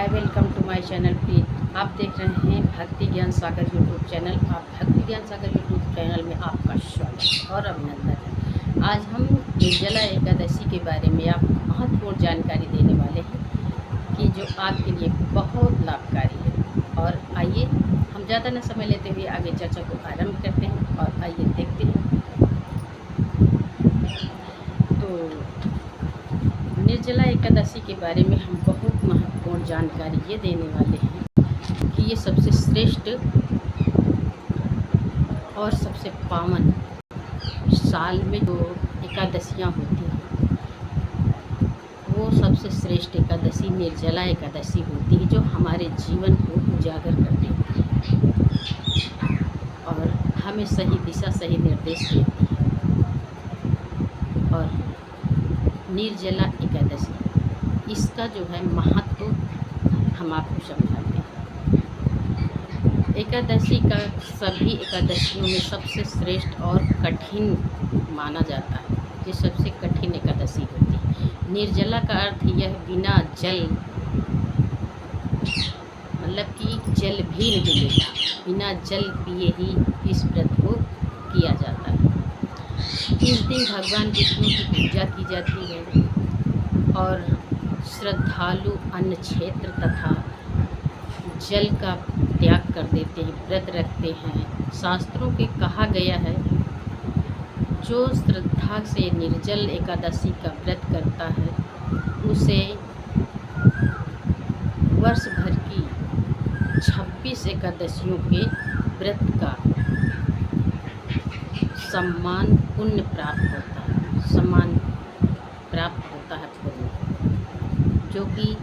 Hi, welcome to my channel. Please आप देख रहे हैं भक्ति ज्ञान सागर यूट्यूब चैनल। आप भक्ति ज्ञान सागर यूट्यूब चैनल में आपका स्वागत और अभिनंदन है। आज हम निर्जला एकादशी के बारे में आपको महत्वपूर्ण जानकारी देने वाले हैं कि जो आपके लिए बहुत लाभकारी है। और आइए हम ज़्यादा न समय लेते हुए आगे चर्चा को आरंभ करते हैं और आइए देखते हैं। तो निर्जला एकादशी के बारे में हम बहुत महत्वपूर्ण जानकारी ये देने वाले हैं कि ये सबसे श्रेष्ठ और सबसे पावन साल में जो एकादशियाँ होती हैं वो सबसे श्रेष्ठ एकादशी निर्जला एकादशी होती है, जो हमारे जीवन को उजागर कर देती है और हमें सही दिशा सही निर्देश देती है। और निर्जला एकादशी इसका जो है महत्व हम आपको समझाते हैं। एकादशी का सभी एकादशियों में सबसे श्रेष्ठ और कठिन माना जाता है। ये सबसे कठिन एकादशी होती है। निर्जला का अर्थ यह बिना जल, मतलब कि जल भी नहीं लेना, बिना जल पिए ही इस व्रत को किया जाता है। इस दिन भगवान विष्णु की पूजा की जाती है और श्रद्धालु अन्न क्षेत्र तथा जल का त्याग कर देते हैं, व्रत रखते हैं। शास्त्रों के कहा गया है, जो श्रद्धा से निर्जल एकादशी का व्रत करता है उसे वर्ष भर की 26 एकादशियों के व्रत का सम्मान पुण्य प्राप्त होता है, सम्मान प्राप्त होता है पुण्य, जो कि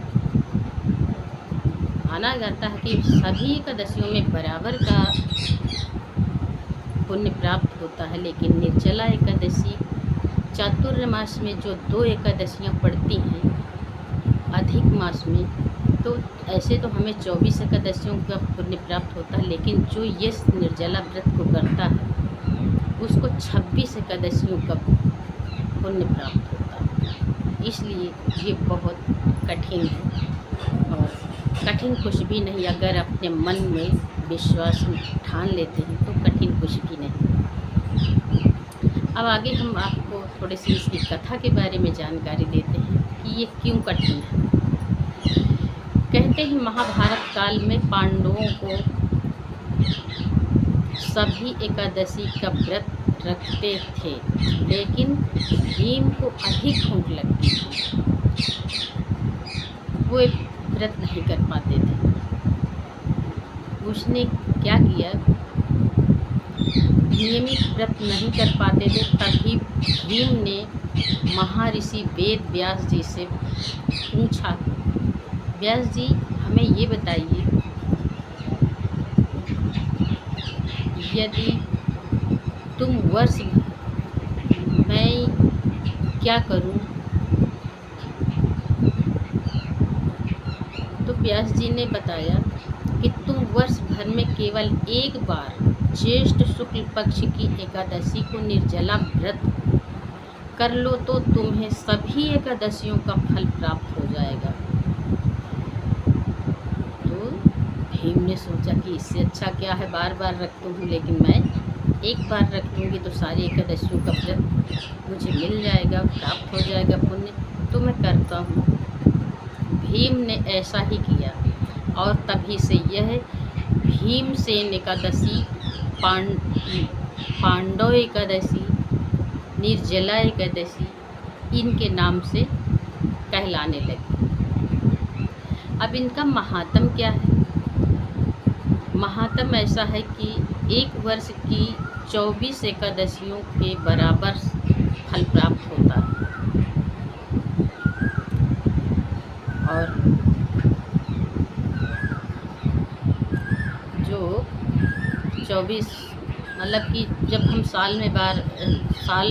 माना जाता है कि सभी एकादशियों में बराबर का पुण्य प्राप्त होता है। लेकिन निर्जला एकादशी चातुर्मास में जो 2 एकादशियाँ पड़ती हैं अधिक मास में, तो ऐसे तो हमें 24 एकादशियों का पुण्य प्राप्त होता है, लेकिन जो ये निर्जला व्रत को करता है उसको 26 एकादशियों का पुण्य प्राप्त होता है। इसलिए ये बहुत कठिन है और कठिन कुछ भी नहीं। अगर अपने मन में विश्वास ठान लेते हैं तो कठिन कुछ भी नहीं। अब आगे हम आपको थोड़ी सी इसकी कथा के बारे में जानकारी देते हैं कि ये क्यों कठिन है। कहते हैं महाभारत काल में पांडवों को सभी एकादशी का व्रत रखते थे, लेकिन भीम को अधिक भूख लगती थी, वो व्रत नहीं कर पाते थे। उसने क्या किया, नियमित व्रत नहीं कर पाते थे, तभी भीम ने महर्षि वेद व्यास जी से पूछा, व्यास जी हमें ये बताइए, यदि तुम वर्ष मैं क्या करूं? तो व्यास जी ने बताया कि तुम वर्ष भर में केवल एक बार ज्येष्ठ शुक्ल पक्ष की एकादशी को निर्जला व्रत कर लो तो तुम्हें सभी एकादशियों का फल प्राप्त हो जाएगा। तो भीम ने सोचा कि इससे अच्छा क्या है, बार बार रखता हूँ, लेकिन मैं एक बार रख लूँगी तो सारी एकादशियों का व्रत मुझे मिल जाएगा, प्राप्त हो जाएगा पुण्य, तो मैं करता हूँ। भीम ने ऐसा ही किया और तभी से यह भीमसेन एकादशी, पांडव एकादशी, निर्जला एकादशी इनके नाम से कहलाने लगी। अब इनका महात्म क्या है? महात्म ऐसा है कि एक वर्ष की 24 एकादशियों के बराबर फल प्राप्त होता है। और जो 24 मतलब कि जब हम साल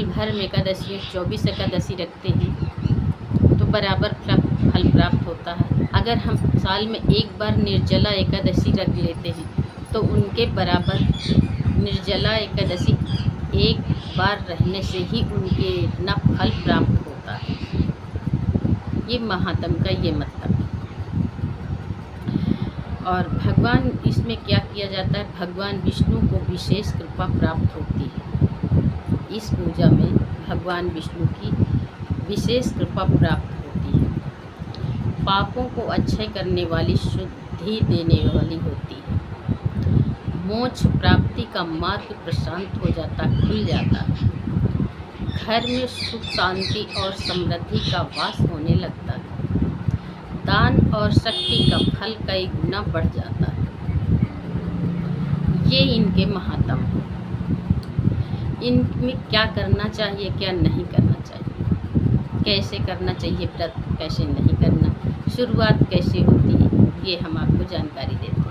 भर में एकादशी 24 एकादशी रखते हैं तो बराबर फल प्राप्त होता है। अगर हम साल में एक बार निर्जला एकादशी रख लेते हैं तो उनके बराबर निर्जला एकादशी एक बार रहने से ही उनके इतना फल प्राप्त होता है। ये महात्म का ये मतलब है। और भगवान इसमें क्या किया जाता है, भगवान विष्णु को विशेष कृपा प्राप्त होती है। इस पूजा में भगवान विष्णु की विशेष कृपा प्राप्त होती है। पापों को अक्षय करने वाली, शुद्धि देने वाली होती है। मोक्ष प्राप्ति का मार्ग प्रशांत हो जाता, खुल जाता है। घर में सुख शांति और समृद्धि का वास होने लगता है। दान और शक्ति का फल कई गुना बढ़ जाता है। ये इनके महात्म हैं। इनमें क्या करना चाहिए, क्या नहीं करना चाहिए, कैसे करना चाहिए व्रत, कैसे नहीं करना, शुरुआत कैसे होती है, ये हम आपको जानकारी देते हैं।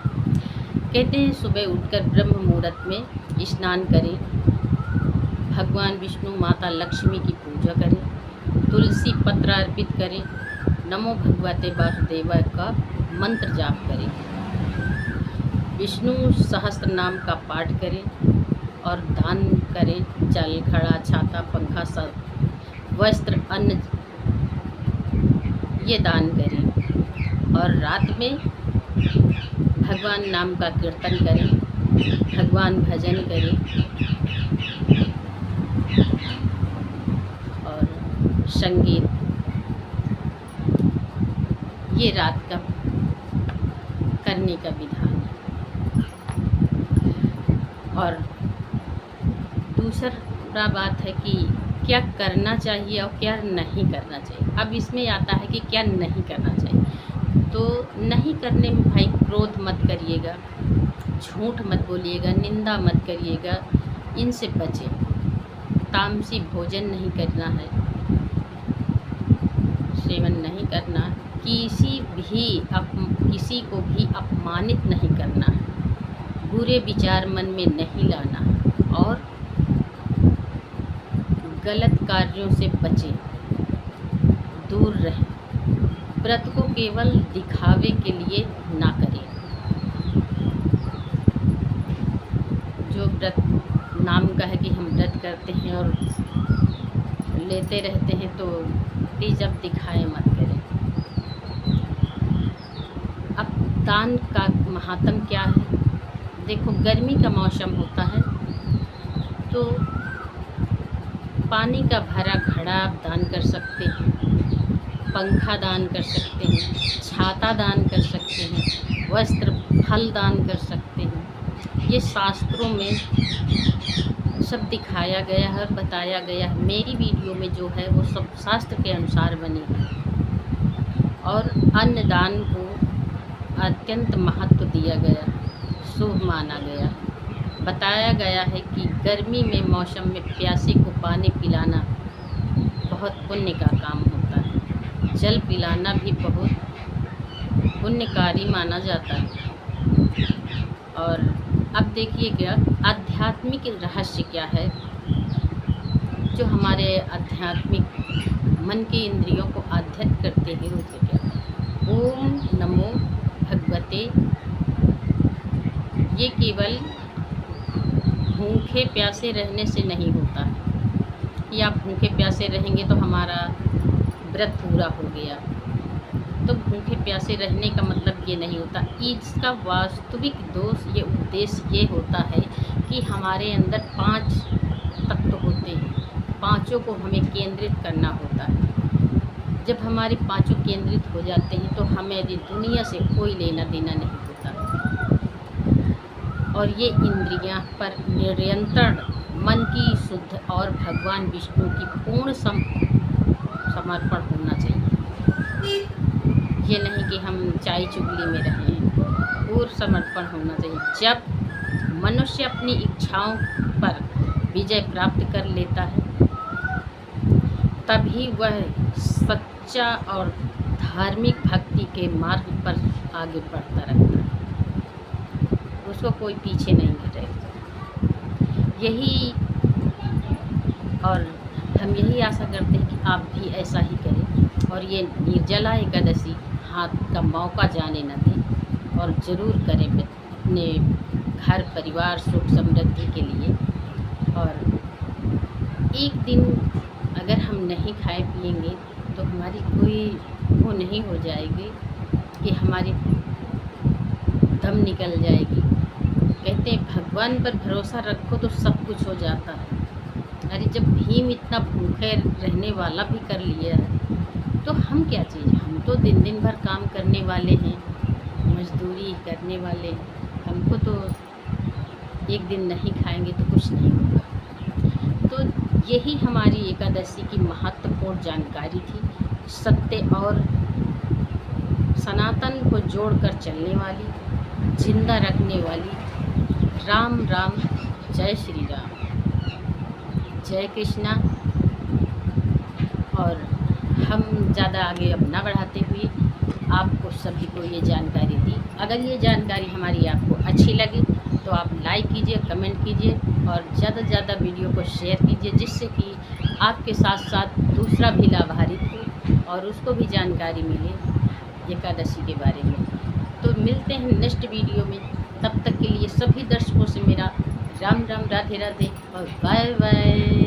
कहते हैं सुबह उठकर ब्रह्म मुहूर्त में स्नान करें, भगवान विष्णु माता लक्ष्मी की पूजा करें, तुलसी पत्र अर्पित करें, नमो भगवते वासुदेवाय का मंत्र जाप करें, विष्णु सहस्त्र नाम का पाठ करें और दान करें। जल, घड़ा, छाता, पंखा, सब वस्त्र, अन्न ये दान करें। और रात में भगवान नाम का कीर्तन करें, भगवान भजन करें और संगीत, ये रात का करने का विधान है। और दूसरा बात है कि क्या करना चाहिए और क्या नहीं करना चाहिए। अब इसमें आता है कि क्या नहीं करना चाहिए। तो नहीं करने में भाई क्रोध मत करिएगा, झूठ मत बोलिएगा, निंदा मत करिएगा, इनसे बचें। तामसी भोजन नहीं करना है, सेवन नहीं करना, किसी को भी अपमानित नहीं करना है, बुरे विचार मन में नहीं लाना है और गलत कार्यों से बचें, दूर रहें। व्रत को केवल दिखावे के लिए ना करें। जो व्रत नाम का है कि हम व्रत करते हैं और लेते रहते हैं, तो प्लीज़ अब दिखाए मत करें। अब दान का महात्म क्या है। देखो, गर्मी का मौसम होता है तो पानी का भरा घड़ा आप दान कर सकते हैं, पंखा दान कर सकते हैं, छाता दान कर सकते हैं, वस्त्र फल दान कर सकते हैं। ये शास्त्रों में सब दिखाया गया है और बताया गया है। मेरी वीडियो में जो है वो सब शास्त्र के अनुसार बनी है। और अन्नदान को अत्यंत महत्व दिया गया, शुभ माना गया। बताया गया है कि गर्मी में मौसम में प्यासे को पानी पिलाना बहुत पुण्य का काम होता है। जल पिलाना भी बहुत पुण्यकारी माना जाता है। और अब देखिए क्या आध्यात्मिक रहस्य क्या है, जो हमारे आध्यात्मिक मन की इंद्रियों को आध्यात्म करते हैं। वो क्या, ओम नमो भगवते। ये केवल भूखे प्यासे रहने से नहीं होता है या भूखे प्यासे रहेंगे तो हमारा व्रत पूरा हो गया। तो भूखे प्यासे रहने का मतलब ये नहीं होता। इसका वास्तविक ये उद्देश्य ये होता है कि हमारे अंदर 5 तत्व होते हैं, पांचों को हमें केंद्रित करना होता है। जब हमारे पांचों केंद्रित हो जाते हैं तो हमें दुनिया से कोई लेना देना नहीं होता। और ये इंद्रियां पर निरंतर मन की शुद्ध और भगवान विष्णु की पूर्ण समर्पण होना चाहिए। ये नहीं कि हम चाय चुगली में रहें, पूर्ण समर्पण होना चाहिए। जब मनुष्य अपनी इच्छाओं पर विजय प्राप्त कर लेता है तभी वह सच्चा और धार्मिक भक्ति के मार्ग पर आगे बढ़ता रहता है, उसको कोई पीछे नहीं करेगा। यही और हम यही आशा करते हैं कि आप भी ऐसा ही करें। और ये निर्जला एकादशी हाथ का मौका जाने न दें और ज़रूर करें अपने घर परिवार सुख समृद्धि के लिए। और एक दिन अगर हम नहीं खाए पिएंगे तो हमारी कोई वो नहीं हो जाएगी कि हमारी गम निकल जाएगी। कहते हैं भगवान पर भरोसा रखो तो सब कुछ हो जाता है। अरे जब भीम इतना भूखे रहने वाला भी कर लिया है तो हम क्या चीज़, हम तो दिन दिन भर काम करने वाले हैं, मजदूरी करने वाले। हमको तो एक दिन नहीं खाएंगे तो कुछ नहीं होगा। तो यही हमारी एकादशी की महत्वपूर्ण जानकारी थी। सत्य और सनातन को जोड़कर चलने वाली, जिंदा रखने वाली। राम राम, जय श्री राम, जय कृष्णा। और हम ज़्यादा आगे अब ना बढ़ाते हुए आपको सभी को ये जानकारी दी। अगर ये जानकारी हमारी आपको अच्छी लगी तो आप लाइक कीजिए, कमेंट कीजिए और ज़्यादा से ज़्यादा वीडियो को शेयर कीजिए, जिससे कि आपके साथ साथ दूसरा भी लाभान्वित हो और उसको भी जानकारी मिले एकादशी के बारे में। तो मिलते हैं नेक्स्ट वीडियो में। तब तक के लिए सभी दर्शकों से मेरा राम राम, राधे राधे और बाय बाय।